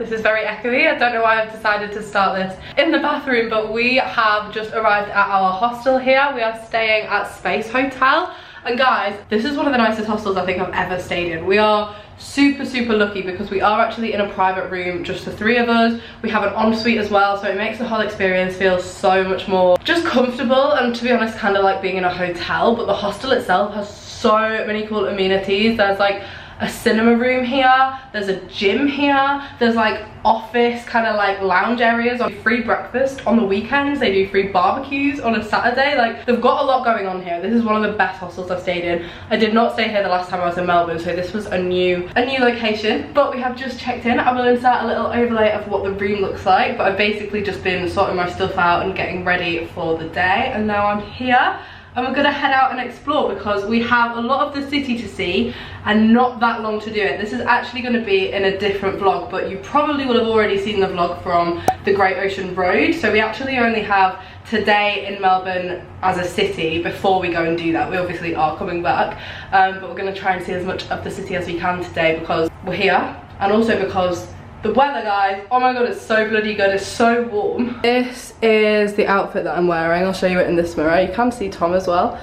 This is very echoey. I don't know why I've decided to start this in the bathroom, but we have just arrived at our hostel here. We are staying at Space Hotel. And guys, this is one of the nicest hostels I think I've ever stayed in. We are super lucky because we are actually in a private room, just the 3 of us. We have an ensuite as well, so it makes the whole experience feel so much more just comfortable, and to be honest, kind of like being in a hotel. But the hostel itself has so many cool amenities. There's like a cinema room here, there's a gym here, there's like office kind of like lounge areas, on free breakfast on the weekends, they do free barbecues on a Saturday. Like, they've got a lot going on here. This is one of the best hostels I've stayed in. I did not stay here the last time I was in Melbourne, so this was a new location. But we have just checked in. I will insert a little overlay of what the room looks like, but I've basically just been sorting my stuff out and getting ready for the day, and now I'm here. And we're gonna head out and explore because we have a lot of the city to see and not that long to do it. This is actually gonna be in a different vlog, but you probably will have already seen the vlog from the Great Ocean Road. So we actually only have today in Melbourne as a city before we go and do that. We obviously are coming back, but we're gonna try and see as much of the city as we can today because we're here, and also because the weather, guys, oh my god, it's so bloody good. It's so warm. This is the outfit that I'm wearing. I'll show you it in this mirror. You can see Tom as well.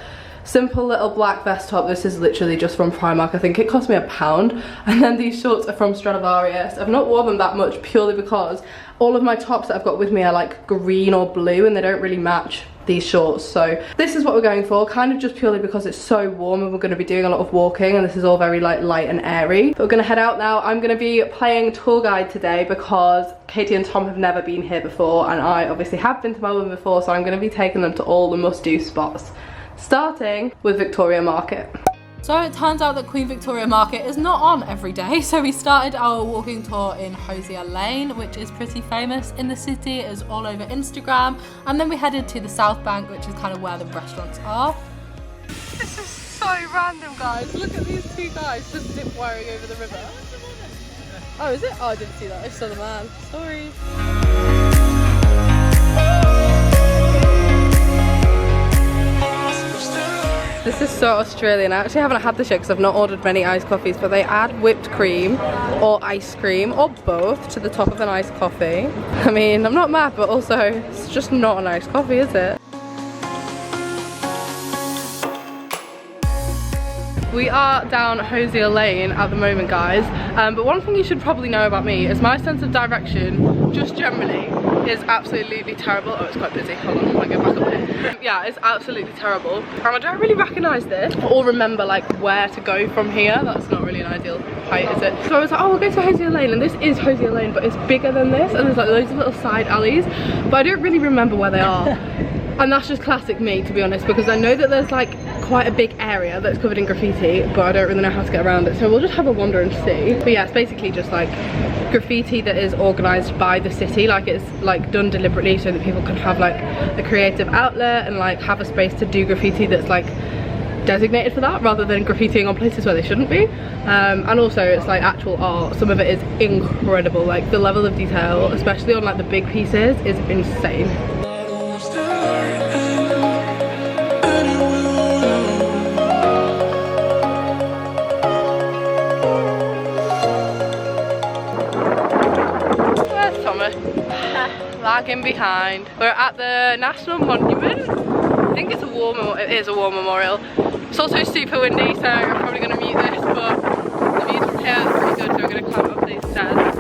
Simple little black vest top. This is literally just from Primark. I think it cost me £1. And then these shorts are from Stradivarius. I've not worn them that much purely because all of my tops that I've got with me are like green or blue and they don't really match these shorts. So this is what we're going for, kind of just purely because it's so warm and we're going to be doing a lot of walking, and this is all very like light and airy. But we're going to head out now. I'm going to be playing tour guide today because Katie and Tom have never been here before, and I obviously have been to Melbourne before, so I'm going to be taking them to all the must-do spots, starting with Victoria Market. So it turns out that Queen Victoria Market is not on every day, so we started our walking tour in Hosier Lane, which is pretty famous in the city. It's all over Instagram, and then we headed to the South Bank, which is kind of where the restaurants are. This is so random, guys. Look at these 2 guys just zip wiring over the river. Oh, is it? Oh, I didn't see that. I saw the man. Sorry. This is so Australian. I actually haven't had this yet because I've not ordered many iced coffees, but they add whipped cream or ice cream or both to the top of an iced coffee. I mean, I'm not mad, but also it's just not an iced coffee, is it? We are down Hosier Lane at the moment, guys, but one thing you should probably know about me is my sense of direction, just generally, is absolutely terrible. Oh, it's quite busy. Hold on, I might go back up here. Yeah, it's absolutely terrible. And I don't really recognise this or remember like where to go from here. That's not really an ideal height, is it? So I was like, oh, we'll go to Hosier Lane, and this is Hosier Lane, but it's bigger than this, and there's like loads of little side alleys, but I don't really remember where they are. And that's just classic me, to be honest, because I know that there's like quite a big area that's covered in graffiti, but I don't really know how to get around it, so we'll just have a wander and see. But yeah, it's basically just like graffiti that is organised by the city, like it's like done deliberately so that people can have like a creative outlet and like have a space to do graffiti that's like designated for that, rather than graffitiing on places where they shouldn't be. And also it's like actual art. Some of it is incredible, like the level of detail, especially on like the big pieces, is insane. Lagging behind. We're at the National Monument. I think it's a war, it is a war memorial. It's also super windy, so I'm probably going to mute this, but the views from here are pretty good, so we're going to climb up these stairs.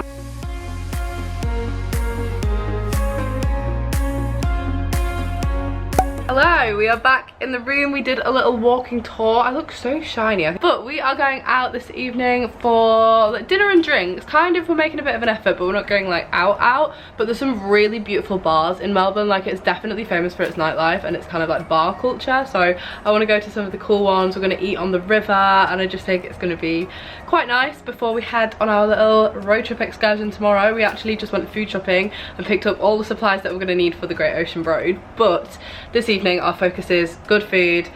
Hello, we are back in the room. We did a little walking tour. I look so shiny. But we are going out this evening for like, dinner and drinks. Kind of, we're making a bit of an effort, but we're not going like out. But there's some really beautiful bars in Melbourne. Like, it's definitely famous for its nightlife and it's kind of like bar culture. So I want to go to some of the cool ones. We're going to eat on the river, and I just think it's going to be quite nice before we head on our little road trip excursion tomorrow. We actually just went food shopping and picked up all the supplies that we're going to need for the Great Ocean Road. But this evening our focus is good food,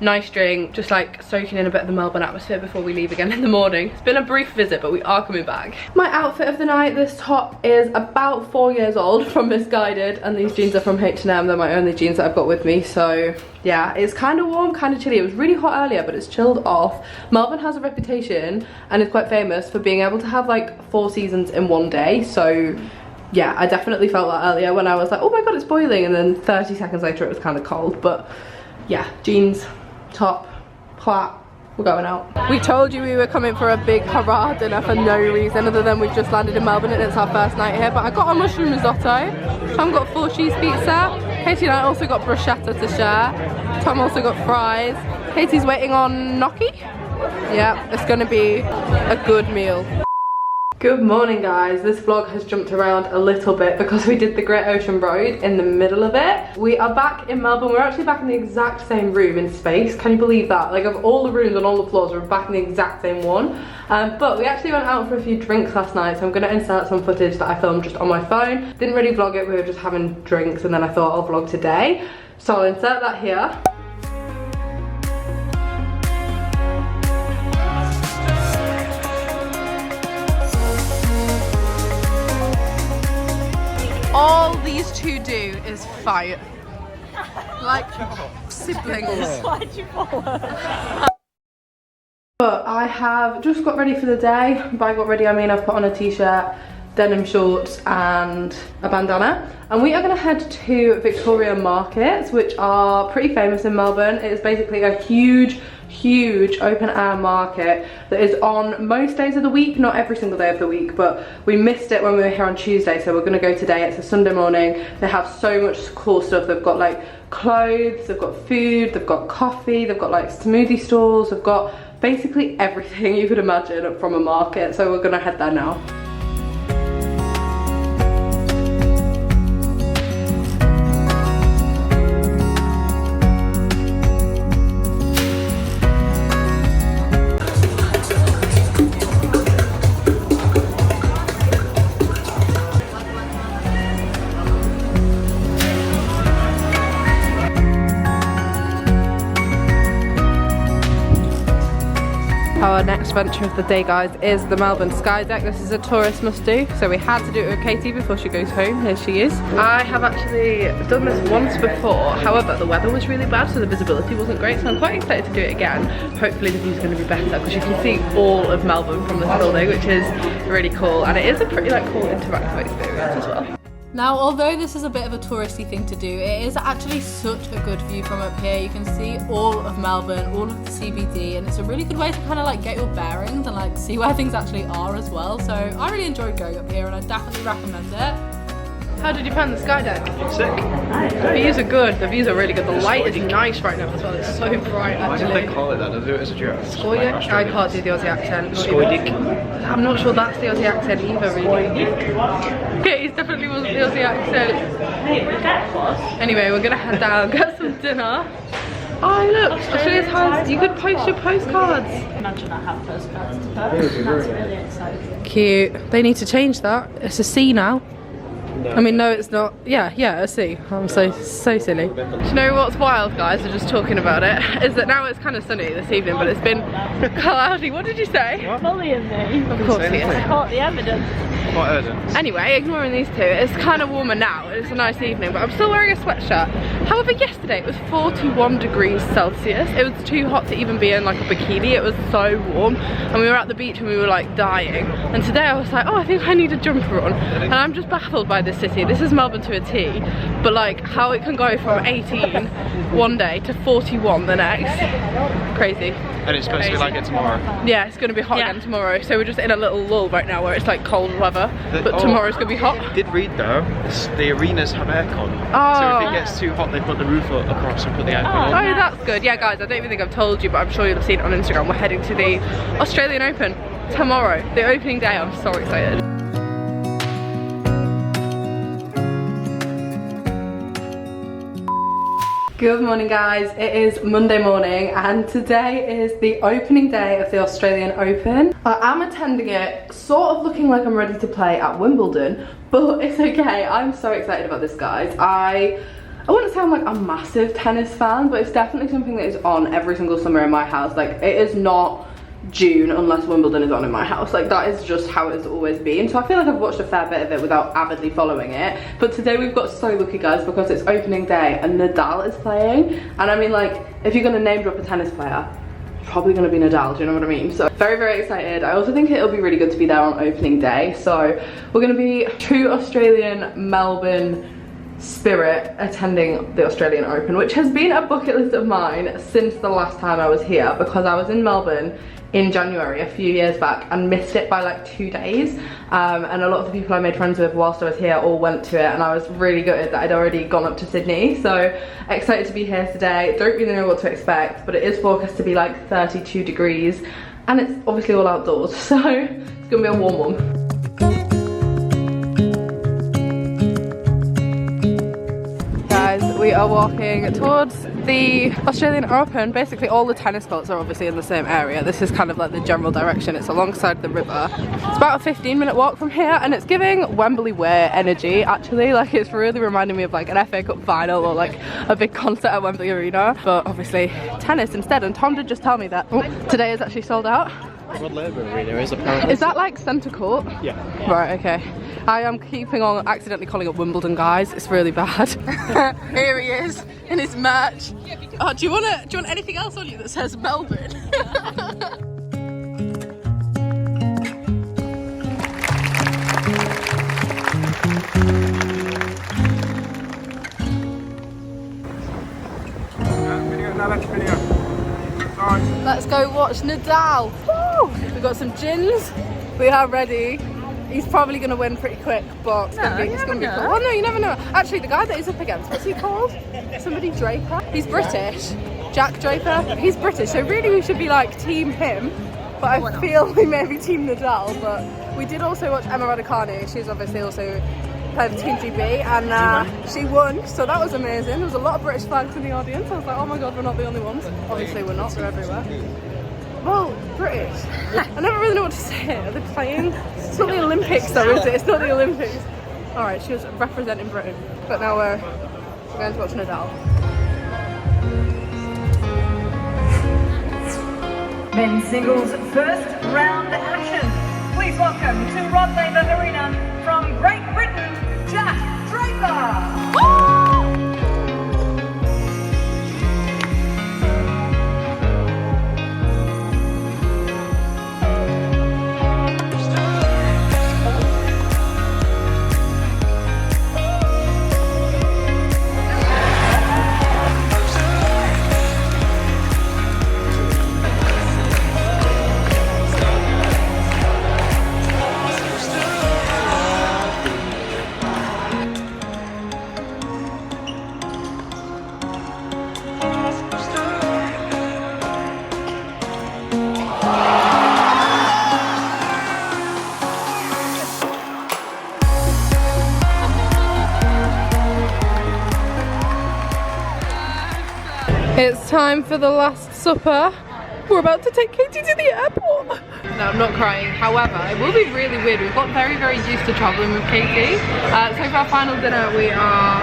nice drink, just like soaking in a bit of the Melbourne atmosphere before we leave again in the morning. It's been a brief visit, but we are coming back. My outfit of the night, this top is about 4 years old from Misguided, and these jeans are from H&M. They're my only jeans that I've got with me, so yeah, it's kind of warm, kind of chilly. It was really hot earlier, but it's chilled off. Melbourne has a reputation and is quite famous for being able to have like 4 seasons in one day, so yeah, I definitely felt that earlier when I was like, oh my god, it's boiling, and then 30 seconds later it was kind of cold. But yeah, jeans, top, plat, we're going out. We told you we were coming for a big hurrah dinner for no reason other than we've just landed in Melbourne and it's our first night here. But I got a mushroom risotto, Tom got 4 cheese pizza, Katie and I also got bruschetta to share, Tom also got fries, Katie's waiting on gnocchi. Yeah, it's gonna be a good meal. Good morning guys, this vlog has jumped around a little bit because we did the Great Ocean Road in the middle of it. We are back in Melbourne. We're actually back in the exact same room in space. Can you believe that? Like, of all the rooms on all the floors, we're back in the exact same one. But we actually went out for a few drinks last night, so I'm going to insert some footage that I filmed just on my phone. Didn't really vlog it, we were just having drinks, and then I thought I'll vlog today. So I'll insert that here. All these two do is fight. Like siblings. But I have just got ready for the day. By got ready, I mean I've put on a t-shirt, denim shorts and a bandana. And we are going to head to Victoria Markets, which are pretty famous in Melbourne. It is basically a huge open air market that is on most days of the week, not every single day of the week, but we missed it when we were here on Tuesday, so we're going to go today. It's a Sunday morning. They have so much cool stuff. They've got like clothes, they've got food, they've got coffee, they've got like smoothie stalls, they've got basically everything you could imagine from a market, so we're going to head there now. Our next venture of the day, guys, is the Melbourne Sky Deck. This is a tourist must do, so we had to do it with Katie before she goes home. Here she is. I have actually done this once before, however the weather was really bad, so the visibility wasn't great, so I'm quite excited to do it again. Hopefully the view's going to be better because you can see all of Melbourne from this building, which is really cool, and it is a pretty like cool interactive experience as well. Now, although this is a bit of a touristy thing to do, it is actually such a good view from up here. You can see all of Melbourne, all of the CBD, and it's a really good way to kind of like get your bearings and like see where things actually are as well. So I really enjoyed going up here and I definitely recommend it. How did you find the Sky Deck? Sick. The views are good, the views are really good. The light is nice right now as well, it's so bright actually. Why did they call it that? Does it do it as a joke? Skoydick? I can't do the Aussie accent. Skoydick? I'm not sure that's the Aussie accent either, really. Okay, it definitely wasn't the Aussie accent. Anyway, we're gonna head down, get some dinner. Oh look, Australia's has, you could post your postcards. Imagine I have postcards to post, and that's really exciting. Cute. They need to change that. It's a C now. No. I mean, no, it's not. Yeah, a C. I'm so silly. Do you know what's wild, guys? We're just talking about it. Is that now it's kind of sunny this evening, but it's been cloudy. What did you say? What? Bullying me. Of course he is. I caught the evidence. What evidence? Anyway, ignoring these two, it's kind of warmer now. It's a nice evening, but I'm still wearing a sweatshirt. However, yesterday it was 41 degrees Celsius. It was too hot to even be in like a bikini. It was so warm, and we were at the beach and we were like dying. And today I was like, oh, I think I need a jumper on. And I'm just baffled by this city. This is Melbourne to a T, but like how it can go from 18 one day to 41 the next. Crazy. And it's supposed to be like it tomorrow. Yeah, it's going to be hot again tomorrow, so we're just in a little lull right now where it's like cold weather, but tomorrow's going to be hot. I did read though, the arenas have aircon, so if it gets too hot they put the roof across and put the aircon on. Oh, that's good. Yeah guys, I don't even think I've told you, but I'm sure you'll have seen it on Instagram. We're heading to the Australian Open tomorrow, the opening day. I'm so excited. Good morning guys, it is Monday morning and today is the opening day of the Australian Open. I am attending it sort of looking like I'm ready to play at Wimbledon, but it's okay. I'm so excited about this, guys. I I wouldn't say I'm like a massive tennis fan, but it's definitely something that is on every single summer in my house. Like, it is not June unless Wimbledon is on in my house. Like, that is just how it's always been. So I feel like I've watched a fair bit of it without avidly following it. But today we've got so lucky, guys, because it's opening day and Nadal is playing. And I mean, like, if you're gonna name drop a tennis player, probably gonna be Nadal, do you know what I mean? So very, very excited. I also think it'll be really good to be there on opening day. So we're gonna be true Australian Melbourne spirit attending the Australian Open, which has been a bucket list of mine since the last time I was here, because I was in Melbourne in January a few years back and missed it by like 2 days, and a lot of the people I made friends with whilst I was here all went to it, and I was really gutted that I'd already gone up to Sydney. So excited to be here today. Don't really know what to expect, but it is forecast to be like 32 degrees and it's obviously all outdoors, so it's gonna be a warm one. We are walking towards the Australian Open. Basically all the tennis courts are obviously in the same area. This is kind of like the general direction. It's alongside the river. It's about a 15-minute walk from here, and it's giving Wembley Way energy actually. Like, it's really reminding me of like an FA Cup final or like a big concert at Wembley Arena, but obviously tennis instead. And Tom did just tell me that today is actually sold out. Rod Laver Arena is apparently. Is that like centre court? Yeah. Right, okay. I am keeping on accidentally calling it Wimbledon, guys. It's really bad. Here he is in his merch. Oh, do you want anything else on you that says Melbourne? Let's go watch Nadal. Woo! We've got some gins. We are ready. He's probably going to win pretty quick, but it's going to be cool. Oh no, you never know. Actually, the guy that he's up against, what's he called? Somebody Draper? He's British. Jack Draper. He's British, so really we should be like team him. But I feel we may be team Nadal. But we did also watch Emma Raducanu. She's obviously also played for Team GB, and she won, so that was amazing. There was a lot of British flags in the audience. I was like, oh my god, we're not the only ones. Obviously we're not, they're everywhere. Well, British. I never really know what to say. Are they playing? It's not the Olympics though, is it? It's not the Olympics. Alright, she was representing Britain. But now we're going to watch Nadal. Men's singles first round action. Please welcome to Rod Laver Arena from Great Britain, Jack Draper. It's time for the last supper. We're about to take Katie to the airport. No, I'm not crying. However, it will be really weird. We've got very, very used to traveling with Katie. So for our final dinner, we are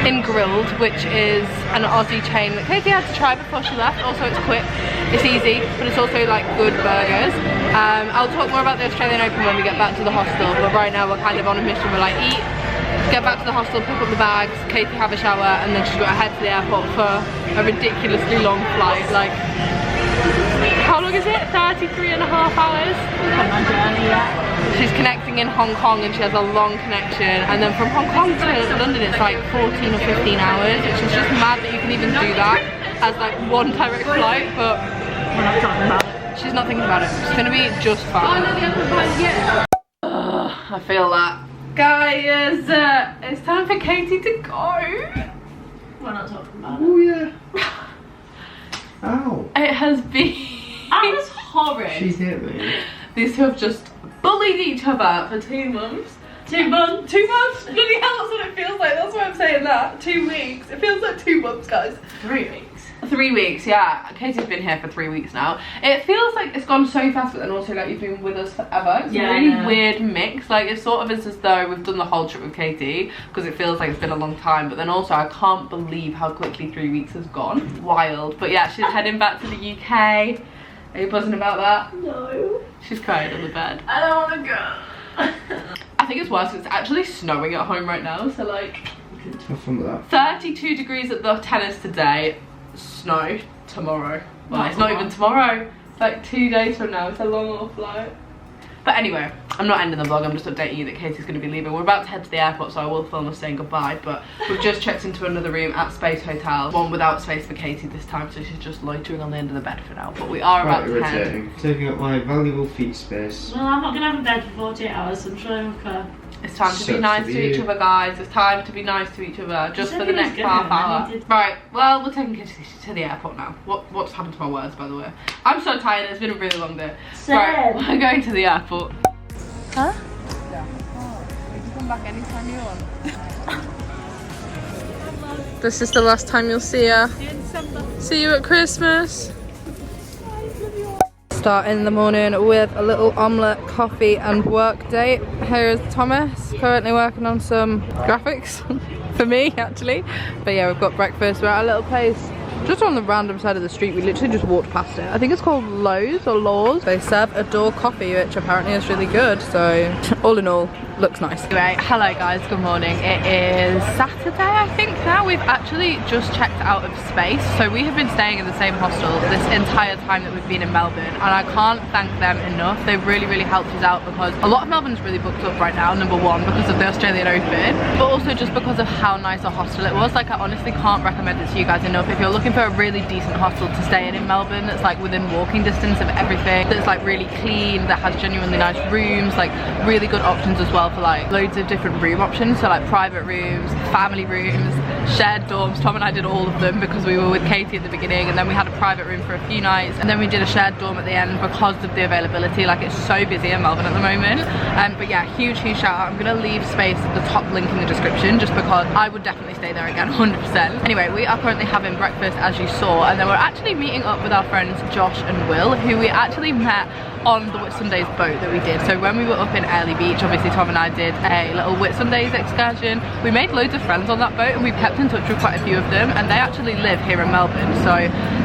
in Grilled, which is an Aussie chain that Katie had to try before she left. Also, it's quick, it's easy, but it's also like good burgers. I'll talk more about the Australian Open when we get back to the hostel, but right now we're kind of on a mission. We're like, eat, get back to the hostel, pick up the bags, Katie have a shower, and then she's got to head to the airport for a ridiculously long flight. Like, how long is it? 33.5 hours? She's connecting in Hong Kong and she has a long connection, and then from Hong Kong to London it's like 14 or 15 hours, which is just mad that you can even do that as like one direct flight, but she's not thinking about it. It's gonna be just fine. I feel that. Guys, it's time for Katie to go. We're not talking about it. Oh yeah. Ow. It has been... That was horrid. She hit me. These two have just bullied each other for 2 months. 2 months? 2 months? Bloody hell, that's what it feels like. That's why I'm saying that. 2 weeks. It feels like 2 months, guys. 3 weeks. 3 weeks, yeah. Katie's been here for 3 weeks now. It feels like it's gone so fast, but then also like you've been with us forever. It's a really weird mix. Like it sort of is as though we've done the whole trip with Katie, because it feels like it's been a long time, but then also I can't believe how quickly 3 weeks has gone. Wild. But yeah, she's heading back to the UK. Are you buzzing about that? No. She's crying on the bed. I don't want to go. I think it's worse, it's actually snowing at home right now, so like... Have fun with that. 32 degrees at the tennis today, snow tomorrow. Well, it's not even tomorrow, it's like 2 days from now, it's a long haul flight. But anyway, I'm not ending the vlog, I'm just updating you that Katie's going to be leaving. We're about to head to the airport, so I will film us saying goodbye, but we've just checked into another room at Space Hotel, one without space for Katie this time, so she's just loitering on the end of the bed for now. But we are about to head. Taking up my valuable feet space. Well, I'm not going to have a bed for 48 hours, so I'm sure I'm okay. It's time to be nice to each other, guys. It's time to be nice to each other, just for the next half hour. Right, well, we're taking Katie to the airport now. What's happened to my words, by the way? I'm so tired, it's been a really long day. Right, we're going to the airport. Huh? Yeah. Oh, you can come back anytime you want. This is the last time you'll see her. See you at Christmas. Starting the morning with a little omelette, coffee and work date. Here is Thomas, currently working on some graphics for me actually. But yeah, we've got breakfast. We're at a little place just on the random side of the street. We literally just walked past it. I think it's called Lowe's or Laws. They serve Adore coffee, which apparently is really good. So all in all, looks nice. Anyway, hello guys, good morning. It is Saturday, I think now. We've actually just checked out of Space. So we have been staying in the same hostel this entire time that we've been in Melbourne, and I can't thank them enough. They've really, really helped us out, because a lot of Melbourne's really booked up right now, number one, because of the Australian Open, but also just because of how nice a hostel it was. Like I honestly can't recommend it to you guys enough. If you're looking for a really decent hostel to stay in Melbourne, that's like within walking distance of everything, that's like really clean, that has genuinely nice rooms, like really good options as well for like loads of different room options, so like private rooms, family rooms, shared dorms. Tom and I did all of them because we were with Katie at the beginning, and then we had a private room for a few nights, and then we did a shared dorm at the end because of the availability. Like it's so busy in Melbourne at the moment. But yeah, huge shout out. I'm gonna leave Space at the top link in the description, just because I would definitely stay there again 100%. Anyway, we are currently having breakfast as you saw, and then we're actually meeting up with our friends Josh and Will, who we actually met on the Whitsundays boat that we did. So when we were up in Early Beach, obviously Tom and I did a little Whitsundays excursion. We made loads of friends on that boat, and we've kept in touch with quite a few of them, and they actually live here in Melbourne. So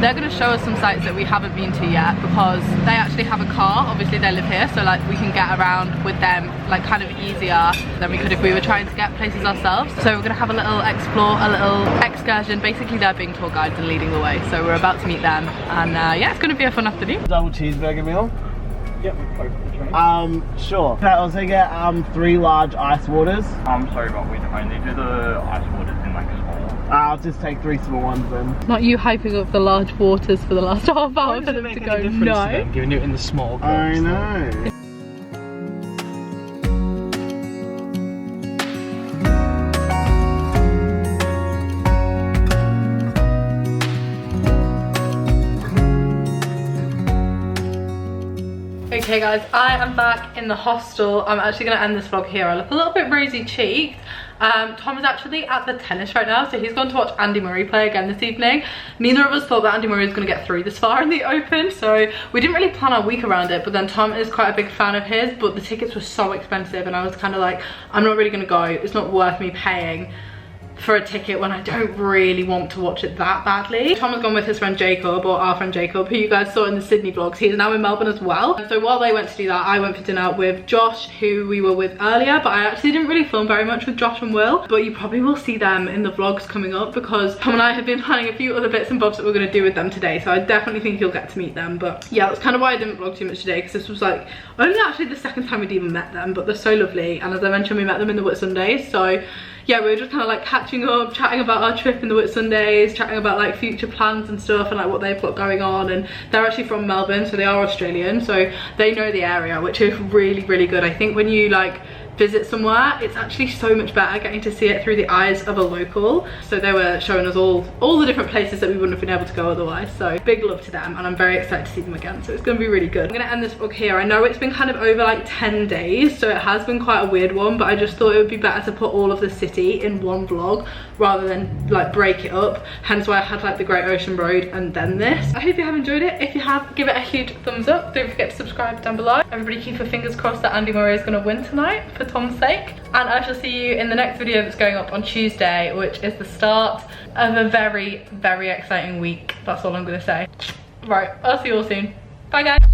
they're going to show us some sites that we haven't been to yet, because they actually have a car. Obviously they live here, so like we can get around with them like kind of easier than we could if we were trying to get places ourselves. So we're going to have a little explore, a little excursion. Basically they're being tour guides and leading the way, so we're about to meet them, and yeah, it's going to be a fun afternoon. Double cheeseburger meal. Yep, Sure. Can I also get 3 large ice waters? I'm sorry, but we only do the ice waters in like small. I'll just take 3 small ones then. Not you hyping up the large waters for the last half hour for them to go, no. Giving it in the small cups. I know. Okay guys, I am back in the hostel. I'm actually going to end this vlog here. I look a little bit rosy cheeked. Tom is actually at the tennis right now, so he's gone to watch Andy Murray play again this evening. Neither of us thought that Andy Murray was going to get through this far in the Open, so we didn't really plan our week around it, but then Tom is quite a big fan of his, but the tickets were so expensive, and I was kind of like, I'm not really going to go. It's not worth me paying for a ticket when I don't really want to watch it that badly. Tom has gone with his friend Jacob, or our friend Jacob, who you guys saw in the Sydney vlogs. He's now in Melbourne as well. And so while they went to do that, I went for dinner with Josh, who we were with earlier, but I actually didn't really film very much with Josh and Will, but you probably will see them in the vlogs coming up, because Tom and I have been planning a few other bits and bobs that we're going to do with them today, so I definitely think you'll get to meet them. But yeah, that's kind of why I didn't vlog too much today, because this was like only actually the second time we'd even met them, but they're so lovely, and as I mentioned, we met them in the Whitsundays, so yeah, we were just kind of like catching up, chatting about our trip in the Whitsundays, chatting about like future plans and stuff, and like what they've got going on. And they're actually from Melbourne, so they are Australian, so they know the area, which is really, really good. I think when you like visit somewhere, it's actually so much better getting to see it through the eyes of a local. So they were showing us all the different places that we wouldn't have been able to go otherwise. So big love to them, and I'm very excited to see them again. So it's gonna be really good. I'm gonna end this vlog here. I know it's been kind of over like 10 days, so it has been quite a weird one, but I just thought it would be better to put all of the city in one vlog rather than like break it up. Hence why I had like the Great Ocean Road and then this. I hope you have enjoyed it. If you have, give it a huge thumbs up. Don't forget to subscribe down below. Everybody keep your fingers crossed that Andy Murray is gonna win tonight for Tom's sake. And I shall see you in the next video that's going up on Tuesday, which is the start of a very, very exciting week. That's all I'm gonna say. Right, I'll see you all soon. Bye guys.